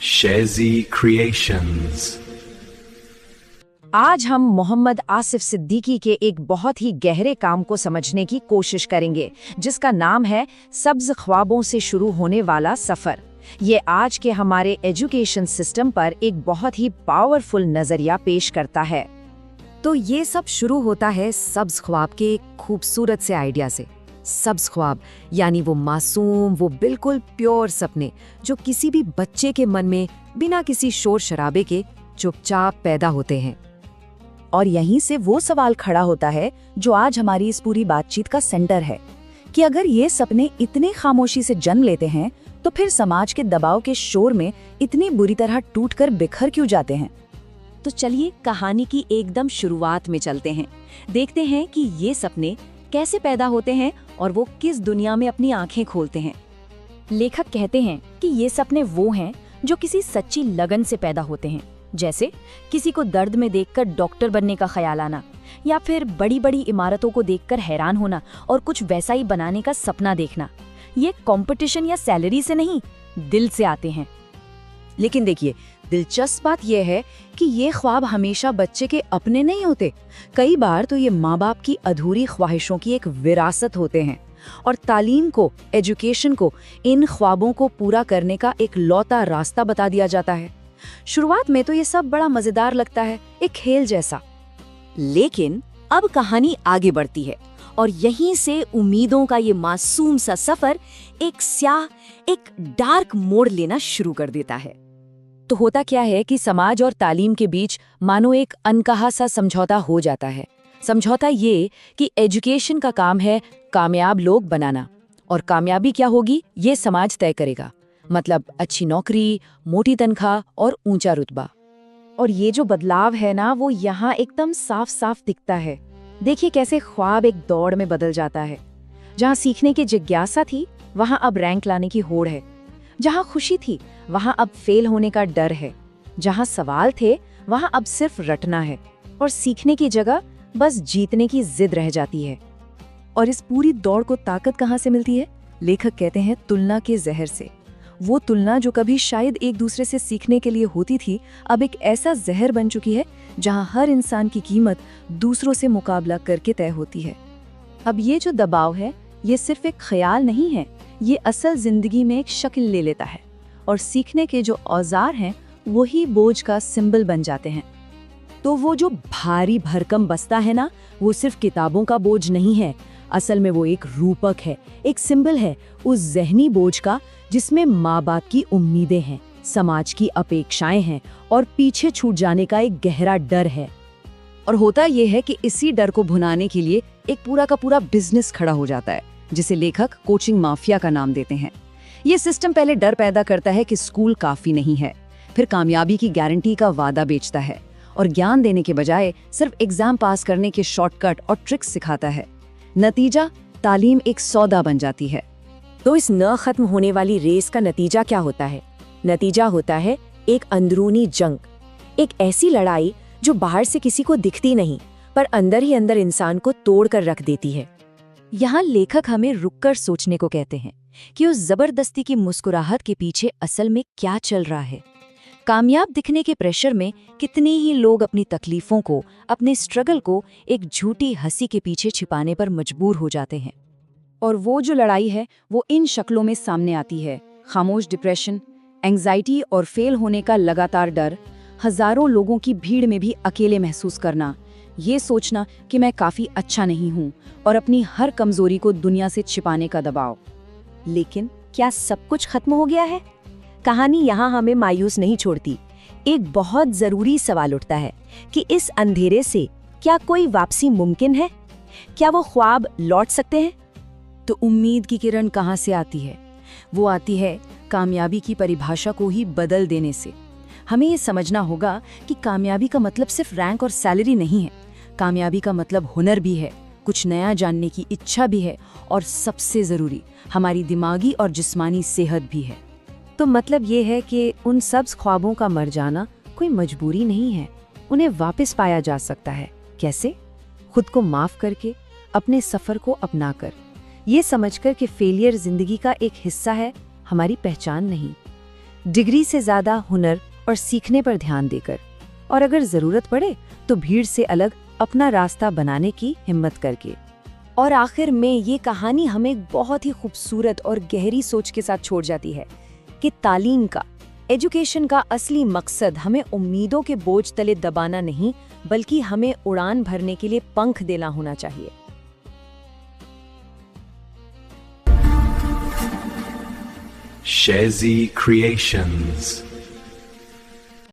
शेज़ी creations. आज हम मोहम्मद आसिफ सिद्दीकी के एक बहुत ही गहरे काम को समझने की कोशिश करेंगे, जिसका नाम है सब्ज ख्वाबों से शुरू होने वाला सफर। ये आज के हमारे एजुकेशन सिस्टम पर एक बहुत ही पावरफुल नजरिया पेश करता है। तो ये सब शुरू होता है सब्ज ख्वाब के एक खूबसूरत से आइडिया से। सब्ज ख्वाब यानी वो मासूम, वो बिल्कुल प्योर सपने जो किसी भी बच्चे के मन में बिना किसी शोर शराबे के चुपचाप पैदा होते हैं। और यहीं से वो सवाल खड़ा होता है जो आज हमारी इस पूरी बातचीत का सेंटर है कि अगर ये सपने इतने खामोशी से जन्म लेते हैं तो फिर समाज के दबाव के शोर में इतनी बुरी तरह टूटकर बिखर क्यों जाते हैं। तो चलिए कहानी की एकदम शुरुआत में चलते हैं, देखते हैं कि ये सपने कैसे पैदा होते हैं और वो किस दुनिया में अपनी आंखें खोलते हैं। लेखक कहते हैं कि ये सपने वो हैं जो किसी सच्ची लगन से पैदा होते हैं, जैसे किसी को दर्द में देखकर डॉक्टर बनने का ख्याल आना, या फिर बड़ी बड़ी इमारतों को देखकर हैरान होना और कुछ वैसा ही बनाने का सपना देखना। ये कंपटीशन या सैलरी से नहीं, दिल से आते हैं। लेकिन देखिए, दिलचस्प बात यह है कि ये ख्वाब हमेशा बच्चे के अपने नहीं होते। कई बार तो ये माँ बाप की अधूरी ख्वाहिशों की एक विरासत होते हैं और तालीम को, एजुकेशन को इन ख्वाबों को पूरा करने का एक लौता रास्ता बता दिया जाता है। शुरुआत में तो ये सब बड़ा मजेदार लगता है, एक खेल जैसा। लेकिन अब कहानी आगे बढ़ती है और यहीं से उम्मीदों का ये मासूम सा सफर एक स्याह, एक डार्क मोड़ लेना शुरू कर देता है। तो होता क्या है कि समाज और तालीम के बीच मानो एक अनकहा सा समझौता हो जाता है। समझौता ये कि एजुकेशन का काम है कामयाब लोग बनाना, और कामयाबी क्या होगी ये समाज तय करेगा। मतलब अच्छी नौकरी, मोटी तनख्वाह और ऊंचा रुतबा। और ये जो बदलाव है ना, वो यहाँ एकदम साफ साफ दिखता है। देखिए कैसे ख्वाब एक दौड़ में बदल जाता है। जहाँ सीखने की जिज्ञासा थी, वहाँ अब रैंक लाने की होड़ है। जहाँ खुशी थी, वहाँ अब फेल होने का डर है। जहाँ सवाल थे, वहाँ अब सिर्फ रटना है, और सीखने की जगह बस जीतने की जिद रह जाती है। और इस पूरी दौड़ को ताकत कहाँ से मिलती है? लेखक कहते हैं तुलना के जहर से। वो तुलना जो कभी शायद एक दूसरे से सीखने के लिए होती थी, अब एक ऐसा जहर बन चुकी है जहाँ हर इंसान की कीमत दूसरों से मुकाबला करके तय होती है। अब ये जो दबाव है, ये सिर्फ एक ख्याल नहीं है, ये असल जिंदगी में एक शक्ल ले लेता है, और सीखने के जो औजार हैं वही बोझ का सिंबल बन जाते हैं। तो वो जो भारी भरकम बस्ता है ना, वो सिर्फ किताबों का बोझ नहीं है, असल में वो एक रूपक है, एक सिंबल है उस ज़हनी बोझ का जिसमें माँ बाप की उम्मीदें हैं, समाज की अपेक्षाएं हैं और पीछे छूट जाने का एक गहरा डर है। और होता ये है कि इसी डर को भुनाने के लिए एक पूरा का पूरा बिजनेस खड़ा हो जाता है, जिसे लेखक कोचिंग माफिया का नाम देते हैं। ये सिस्टम पहले डर पैदा करता है कि स्कूल काफी नहीं है, फिर कामयाबी की गारंटी का वादा बेचता है, और ज्ञान देने के बजाय सिर्फ एग्जाम पास करने के शॉर्टकट और ट्रिक्स सिखाता है। नतीजा, तालीम एक सौदा बन जाती है। तो इस न खत्म होने वाली रेस का नतीजा क्या होता है? नतीजा होता है एक अंदरूनी जंग, एक ऐसी लड़ाई जो बाहर से किसी को दिखती नहीं, पर अंदर ही अंदर इंसान को तोड़ कर रख देती है। यहाँ लेखक हमें रुककर सोचने को कहते हैं कि उस जबरदस्ती की मुस्कुराहट के पीछे असल में क्या चल रहा है। कामयाब दिखने के प्रेशर में कितने ही लोग अपनी तकलीफों को, अपने स्ट्रगल को एक झूठी हंसी के पीछे छिपाने पर मजबूर हो जाते हैं। और वो जो लड़ाई है वो इन शक्लों में सामने आती है। खामोश डिप्रेशन, एंग्जाइटी और फेल होने का लगातार डर, हजारों लोगों की भीड़ में भी अकेले महसूस करना, ये सोचना कि मैं काफी अच्छा नहीं हूँ, और अपनी हर कमजोरी को दुनिया से छिपाने का दबाव। लेकिन क्या सब कुछ खत्म हो गया है? कहानी यहाँ हमें मायूस नहीं छोड़ती। एक बहुत जरूरी सवाल उठता है कि इस अंधेरे से क्या कोई वापसी मुमकिन है? क्या वो ख्वाब लौट सकते हैं? तो उम्मीद की किरण कहाँ से आती है? वो आती है कामयाबी की परिभाषा को ही बदल देने से। हमें ये समझना होगा कि कामयाबी का मतलब सिर्फ रैंक और सैलरी नहीं है। कामयाबी का मतलब हुनर भी है, कुछ नया जानने की इच्छा भी है, और सबसे जरूरी हमारी दिमागी और जिस्मानी सेहत भी है। तो मतलब ये है कि उन सब ख्वाबों का मर जाना कोई मजबूरी नहीं है, उन्हें वापस पाया जा सकता है। कैसे? खुद को माफ करके, अपने सफर को अपनाकर, ये समझकर कि फेलियर जिंदगी का एक हिस्सा है, हमारी पहचान नहीं। डिग्री से ज्यादा हुनर और सीखने पर ध्यान देकर, और अगर जरूरत पड़े तो भीड़ से अलग अपना रास्ता बनाने की हिम्मत करके। और आखिर में ये कहानी हमें एक बहुत ही खूबसूरत और गहरी सोच के साथ छोड़ जाती है कि तालीम का, एजुकेशन का असली मकसद हमें उम्मीदों के बोझ तले दबाना नहीं, बल्कि हमें उड़ान भरने के लिए पंख देना होना चाहिए। Shezi Creations.